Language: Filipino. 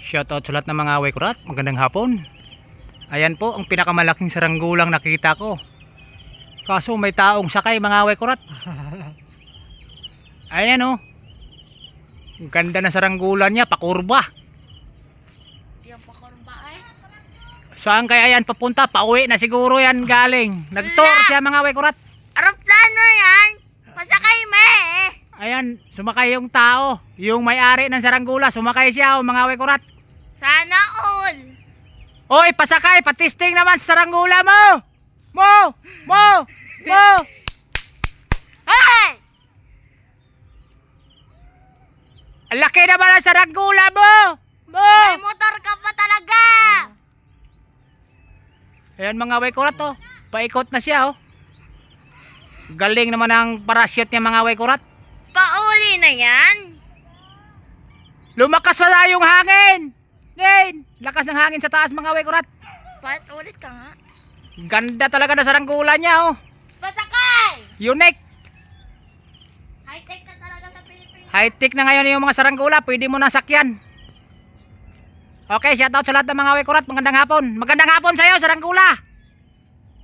Shoutout sa lahat ng mga Wekurat, magandang hapon. Ayan po ang pinakamalaking saranggolang nakita ko. Kaso may taong sakay mga Wekurat. Ayan oh. Ang ganda ng saranggolan niya, pakurba. Yung pakurba eh. Saan kaya yan papunta? Pauwi na siguro yan galing. Nag-tour siya mga Wekurat. Aeroplano yan. Pasakay me eh. Ayan, sumakay yung tao. Yung may-ari ng saranggola, sumakay siya oh, mga Wekurat. Sana all. Oy, pasakay, patisting naman sa saranggola mo! Mo! Hey! Ang laki naman ang saranggola mo! May motor ka pa talaga. Ayan mga Wekurat oh. Paikot na siya oh. Galing naman ang parachute niya mga Wekurat. Pauli na yan. Lumakas wala yung hangin! Ngayon, lakas ng hangin sa taas mga Wekurat. Pat ulit ka nga. Ganda talaga na saranggola niya oh. Pasakay! Unique. High-tech na talaga sa Pilipinas. High-tech na ngayon yung mga saranggola. Pwede mo na sakyan. Okay, shoutout sa lahat ng mga Wekurat. Magandang hapon. Magandang hapon sa'yo saranggola.